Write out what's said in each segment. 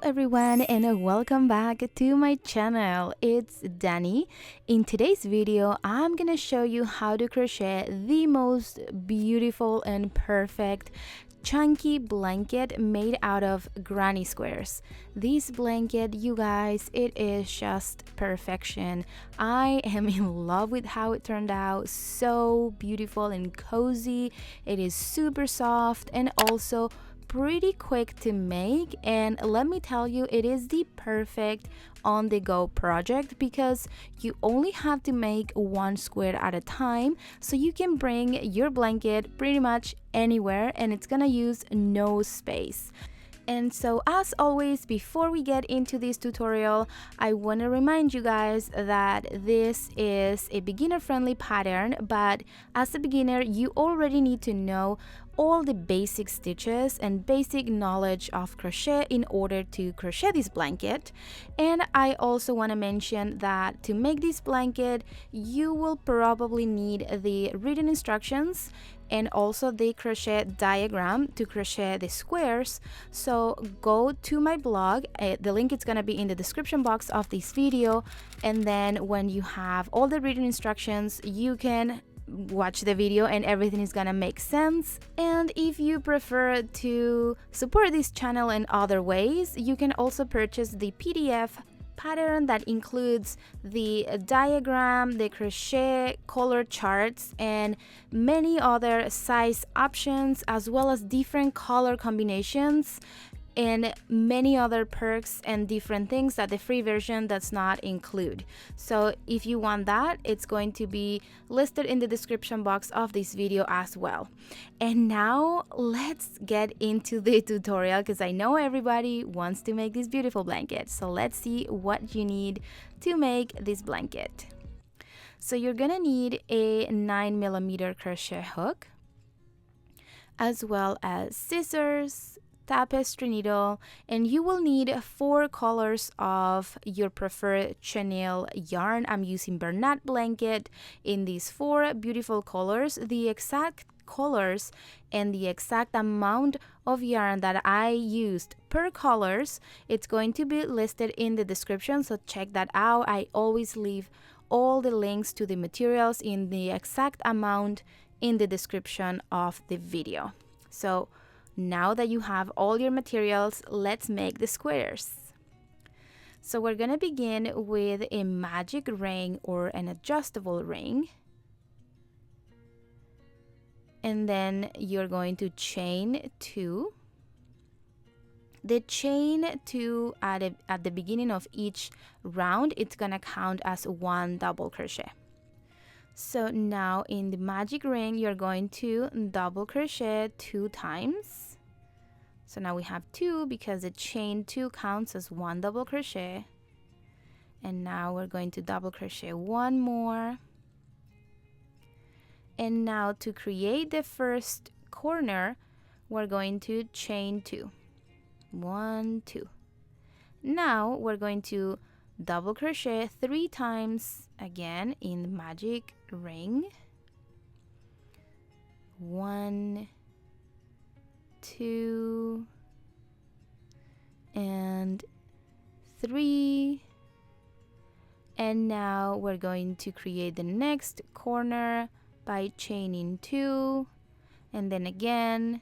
everyone, and welcome back to my channel. It's Danny. In today's video, I'm gonna show you how to crochet the most beautiful and perfect chunky blanket made out of granny squares. This blanket, you guys, it is just perfection. I am in love with how it turned out. So beautiful and cozy. It is super soft and also pretty quick to make, and let me tell you, it is the perfect on the go project because you only have to make one square at a time, so you can bring your blanket pretty much anywhere and it's gonna use no space. And so, as always, before we get into this tutorial, I want to remind you guys that this is a beginner-friendly pattern, but as a beginner, you already need to know all the basic stitches and basic knowledge of crochet in order to crochet this blanket. And I also want to mention that to make this blanket, you will probably need the written instructions and also the crochet diagram to crochet the squares. So go to my blog, the link is going to be in the description box of this video, and then when you have all the written instructions, you can watch the video and everything is gonna make sense. And if you prefer to support this channel in other ways, you can also purchase the PDF pattern that includes the diagram, the crochet color charts, and many other size options, as well as different color combinations and many other perks and different things that the free version does not include. So if you want that, it's going to be listed in the description box of this video as well. And now let's get into the tutorial, because I know everybody wants to make this beautiful blanket. So let's see what you need to make this blanket. So you're gonna need a 9mm crochet hook, as well as scissors, tapestry needle, and you will need 4 colors of your preferred chenille yarn. I'm using Bernat blanket in these 4 beautiful colors. The exact colors and the exact amount of yarn that I used per colors, it's going to be listed in the description, so check that out. I always leave all the links to the materials in the exact amount in the description of the video. So now that you have all your materials, let's make the squares. So we're gonna begin with a magic ring or an adjustable ring. And then you're going to chain 2. The chain 2 at the beginning of each round, it's gonna count as 1 double crochet. So now in the magic ring, you're going to double crochet 2 times. So now we have 2 because the chain 2 counts as 1 double crochet. And now we're going to double crochet 1 more. And now to create the first corner, we're going to chain 2. 1, 2. Now we're going to double crochet 3 times again in the magic ring. 1, 2, and 3. And now we're going to create the next corner by chaining 2, and then again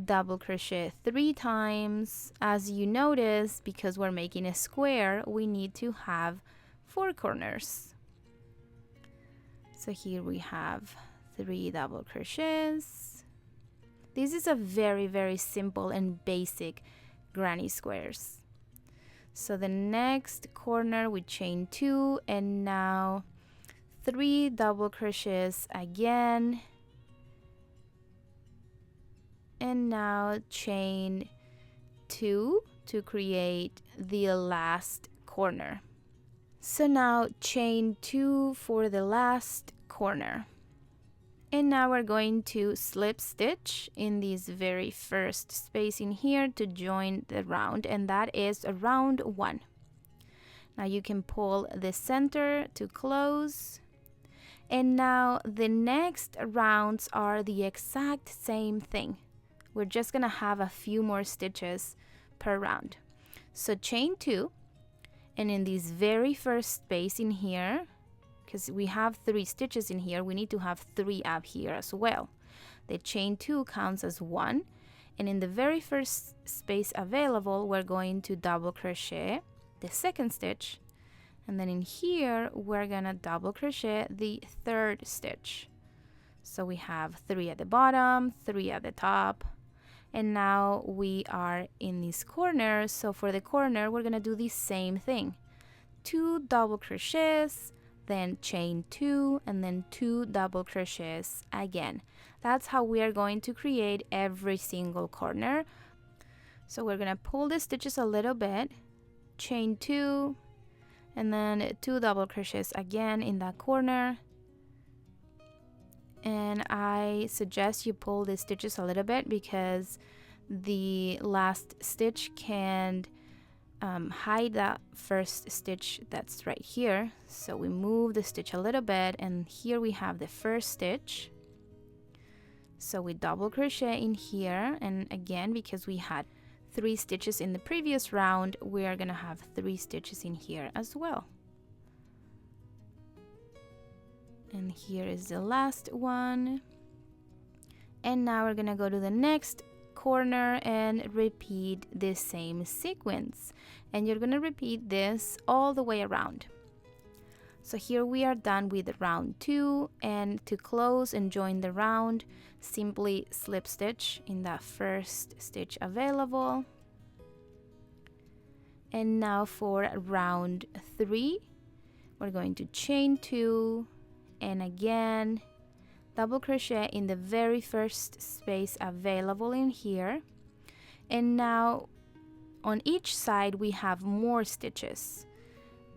double crochet 3 times. As you notice, because we're making a square, we need to have 4 corners. So here we have 3 double crochets. This is a very, very simple and basic granny squares. So the next corner we chain 2, and now 3 double crochets again, and now chain 2 to create the last corner. So now chain 2 for the last corner. And now we're going to slip stitch in this very first space in here to join the round, and that is round 1. Now you can pull the center to close, and now the next rounds are the exact same thing. We're just gonna have a few more stitches per round. So chain 2, and in this very first space in here, because we have 3 stitches in here, we need to have 3 up here as well. The chain 2 counts as 1, and in the very first space available, we're going to double crochet the second stitch, and then in here we're gonna double crochet the third stitch. So we have 3 at the bottom, 3 at the top, and now we are in this corner. So for the corner, we're gonna do the same thing: 2 double crochets, then chain 2, and then 2 double crochets again. That's how we are going to create every single corner. So we're gonna pull the stitches a little bit, chain 2, and then 2 double crochets again in that corner. And I suggest you pull the stitches a little bit because the last stitch can hide that first stitch that's right here. So we move the stitch a little bit, and here we have the first stitch. So we double crochet in here, and again, because we had 3 stitches in the previous round, we are gonna have 3 stitches in here as well. And here is the last one. And now we're gonna go to the next corner and repeat the same sequence, and you're gonna repeat this all the way around. So here we are done with round 2, and to close and join the round, simply slip stitch in that first stitch available. And now for round 3, we're going to chain 2, and again double crochet in the very first space available in here. And now on each side we have more stitches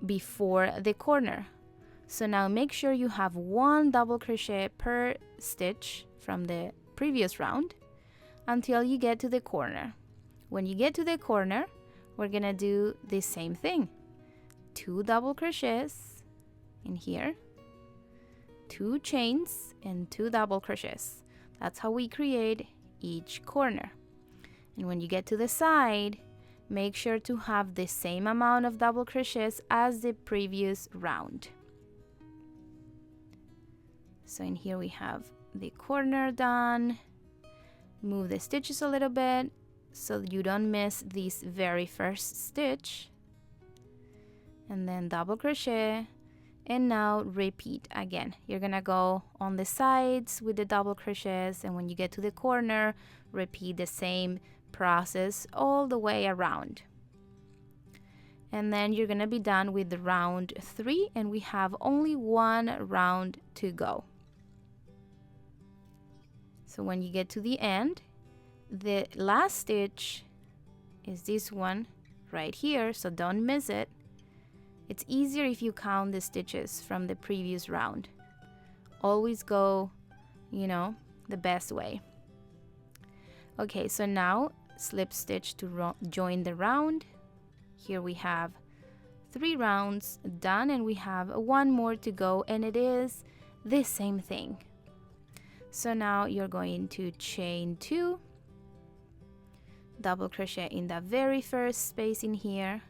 before the corner. So now make sure you have 1 double crochet per stitch from the previous round until you get to the corner. When you get to the corner, we're gonna do the same thing: 2 double crochets in here, 2 chains, and 2 double crochets. That's how we create each corner. And when you get to the side, make sure to have the same amount of double crochets as the previous round. So in here we have the corner done. Move the stitches a little bit so you don't miss this very first stitch, and then double crochet. And now repeat again. You're gonna go on the sides with the double crochets, and when you get to the corner, repeat the same process all the way around. And then you're gonna be done with the round 3, and we have only 1 round to go. So when you get to the end, the last stitch is this one right here, so don't miss it. It's easier if you count the stitches from the previous round. Always go, the best way. Okay, so now slip stitch to join the round. Here we have 3 rounds done, and we have 1 more to go, and it is the same thing. So now you're going to chain 2, double crochet in the very first space in here,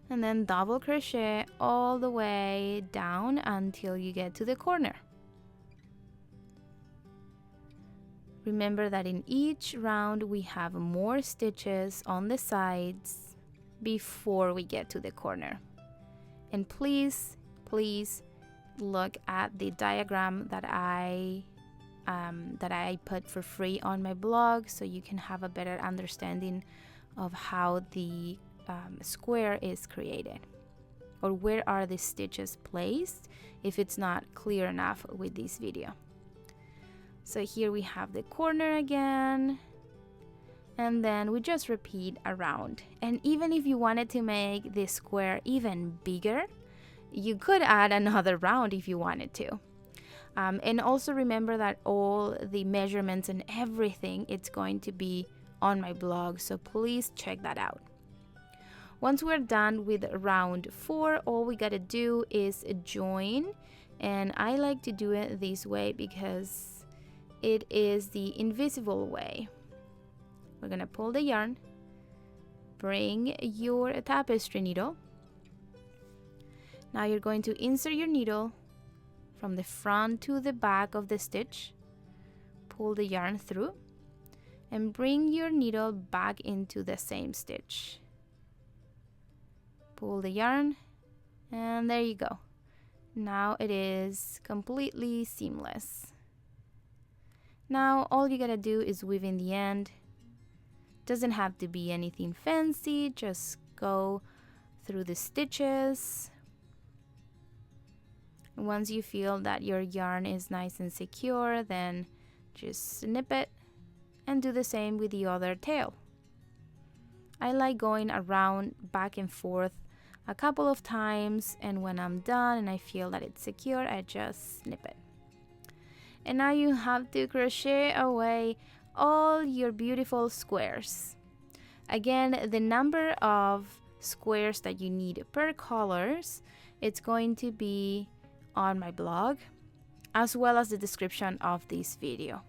and then double crochet all the way down until you get to the corner. Remember that in each round we have more stitches on the sides before we get to the corner. And please look at the diagram that I put for free on my blog, so you can have a better understanding of how the square is created, or where are the stitches placed if it's not clear enough with this video. So here we have the corner again, and then we just repeat around. And even if you wanted to make this square even bigger, you could add another round if you wanted to. And also remember that all the measurements and everything, it's going to be on my blog, so please check that out. Once we're done with round 4, all we gotta do is join, and I like to do it this way because it is the invisible way. We're gonna pull the yarn, bring your tapestry needle. Now you're going to insert your needle from the front to the back of the stitch, pull the yarn through, and bring your needle back into the same stitch. Pull the yarn, and there you go. Now it is completely seamless. Now all you gotta do is weave in the end. Doesn't have to be anything fancy, just go through the stitches. Once you feel that your yarn is nice and secure, then just snip it and do the same with the other tail. I like going around back and forth a couple of times, and when I'm done and I feel that it's secure, I just snip it. And now you have to crochet away all your beautiful squares. Again, the number of squares that you need per colors, it's going to be on my blog as well as the description of this video.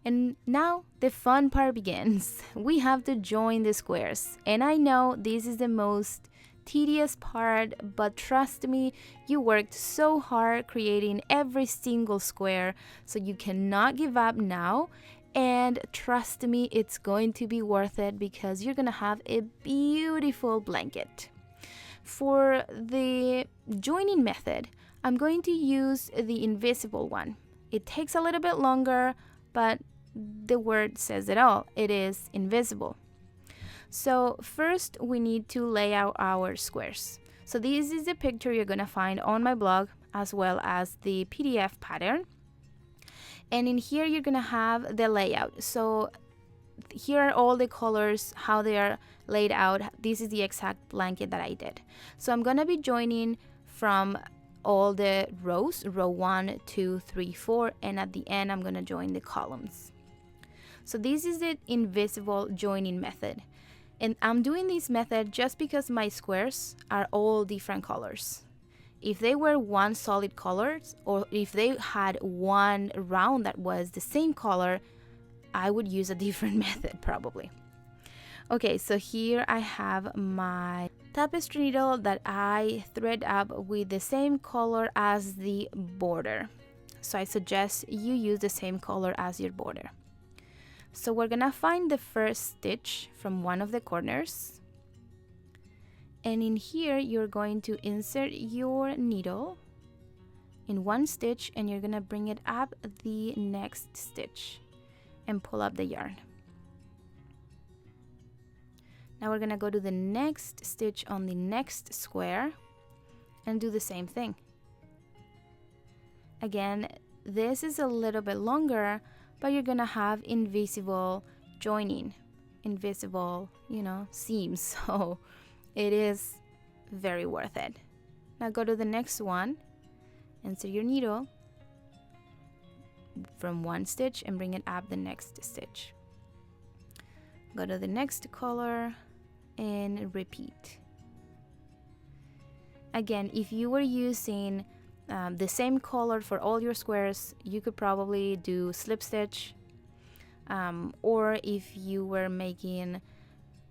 And now the fun part begins. We have to join the squares, and I know this is the most tedious part, but trust me, you worked so hard creating every single square, so you cannot give up now. And trust me, it's going to be worth it because you're gonna have a beautiful blanket. For the joining method, I'm going to use the invisible one. It takes a little bit longer, but the word says it all. It is invisible. So first we need to lay out our squares. So this is the picture you're gonna find on my blog as well as the PDF pattern. And in here you're gonna have the layout. So here are all the colors, how they are laid out. This is the exact blanket that I did. So I'm gonna be joining from all the rows, row 1, 2, 3, 4, and at the end I'm gonna join the columns. So this is the invisible joining method. And I'm doing this method just because my squares are all different colors. If they were one solid color, or if they had one round that was the same color, I would use a different method probably. Okay, so here I have my tapestry needle that I thread up with the same color as the border. So I suggest you use the same color as your border. So we're gonna find the first stitch from one of the corners, and in here you're going to insert your needle in one stitch, and you're gonna bring it up the next stitch and pull up the yarn. Now we're gonna go to the next stitch on the next square and do the same thing. Again, this is a little bit longer, but you're gonna have invisible joining, invisible, seams, so it is very worth it. Now go to the next one, insert your needle from one stitch and bring it up the next stitch. Go to the next color and repeat. Again, if you were using the same color for all your squares, you could probably do slip stitch, or if you were making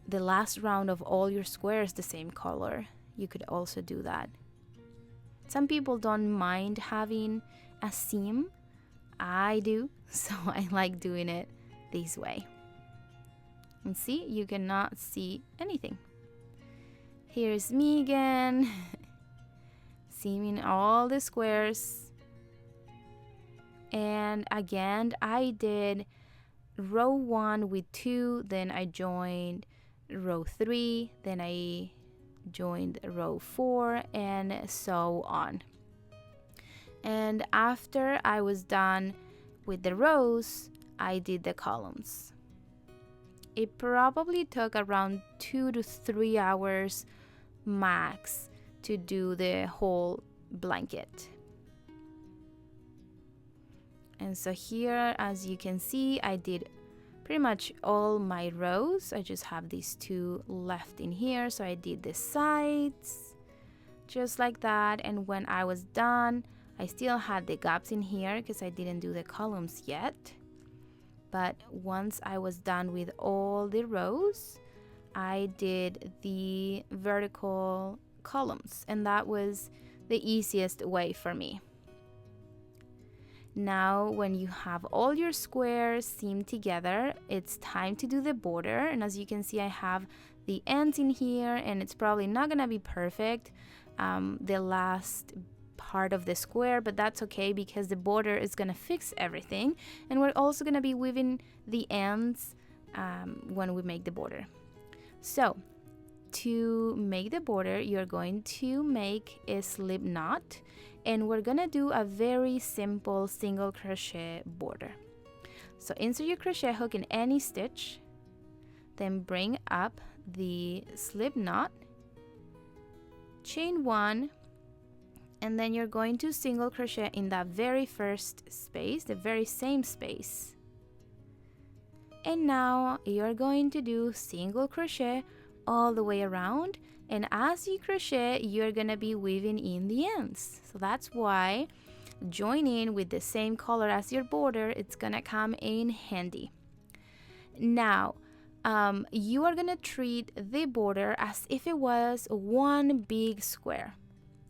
the last round of all your squares the same color, you could also do that. Some people don't mind having a seam. I do, so I like doing it this way. And see, you cannot see anything. Here's me again. Seaming all the squares, and again I did row 1 with 2, then I joined row 3, then I joined row 4, and so on. And after I was done with the rows, I did the columns. It probably took around 2 to 3 hours max to do the whole blanket. And so here, as you can see, I did pretty much all my rows. I just have these 2 left in here, so I did the sides just like that. And when I was done, I still had the gaps in here because I didn't do the columns yet. But once I was done with all the rows, I did the vertical columns, and that was the easiest way for me. Now when you have all your squares seamed together, it's time to do the border. And as you can see, I have the ends in here, and it's probably not gonna be perfect, the last part of the square, but that's okay because the border is gonna fix everything. And we're also gonna be weaving the ends when we make the border. So to make the border, you're going to make a slip knot, and we're gonna do a very simple single crochet border. So insert your crochet hook in any stitch, then bring up the slip knot, chain 1, and then you're going to single crochet in that very first space, the very same space. And now you're going to do single crochet all the way around, and as you crochet, you're gonna be weaving in the ends. So that's why joining with the same color as your border, it's gonna come in handy. Now you are gonna treat the border as if it was one big square,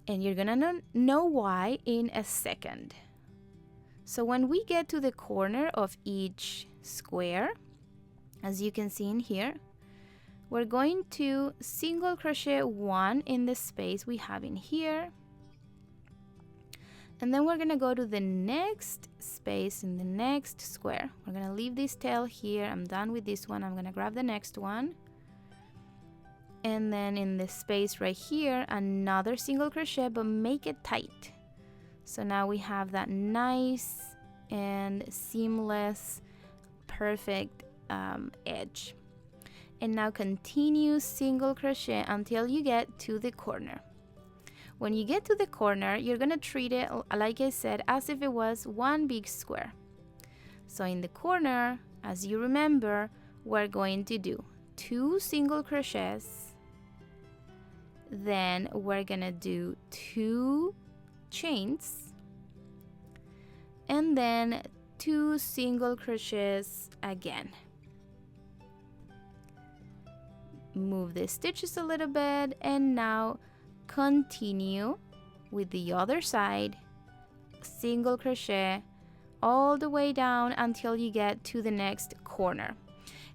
and you're gonna know why in a second. So when we get to the corner of each square, as you can see in here, we're going to single crochet 1 in the space we have in here, and then we're gonna go to the next space in the next square. We're gonna leave this tail here. I'm done with this one. I'm gonna grab the next one, and then in the space right here, another single crochet, but make it tight. So now we have that nice and seamless, perfect edge. And now continue single crochet until you get to the corner. When you get to the corner, you're gonna treat it, like I said, as if it was one big square. So in the corner, as you remember, we're going to do 2 single crochets, then we're gonna do 2 chains, and then 2 single crochets again. Move the stitches a little bit, and now continue with the other side, single crochet all the way down until you get to the next corner.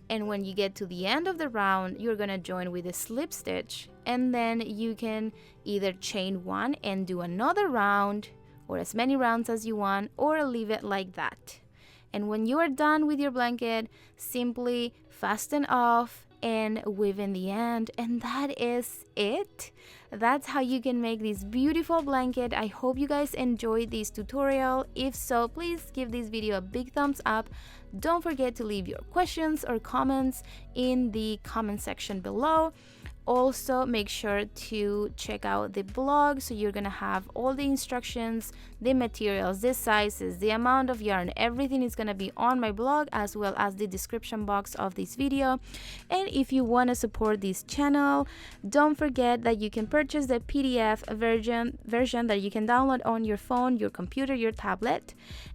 And when you get to the end of the round, you're gonna join with a slip stitch, and then you can either chain 1 and do another round, or as many rounds as you want, or leave it like that. And when you are done with your blanket, simply fasten off and weave in the end, and that is it. That's how you can make this beautiful blanket. I hope you guys enjoyed this tutorial. If so, please give this video a big thumbs up. Don't forget to leave your questions or comments in the comment section below. Also, make sure to check out the blog, so you're gonna have all the instructions, the materials, the sizes, the amount of yarn, everything is gonna be on my blog, as well as the description box of this video. And if you want to support this channel, don't forget that you can purchase the PDF version that you can download on your phone, your computer, your tablet.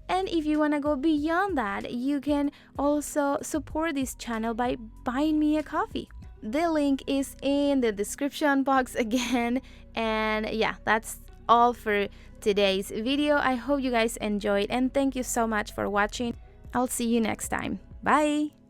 And if you want to go beyond that, you can also support this channel by buying me a coffee. The link is in the description box again. And yeah, that's all for today's video. I hope you guys enjoyed, and thank you so much for watching. I'll see you next time. Bye.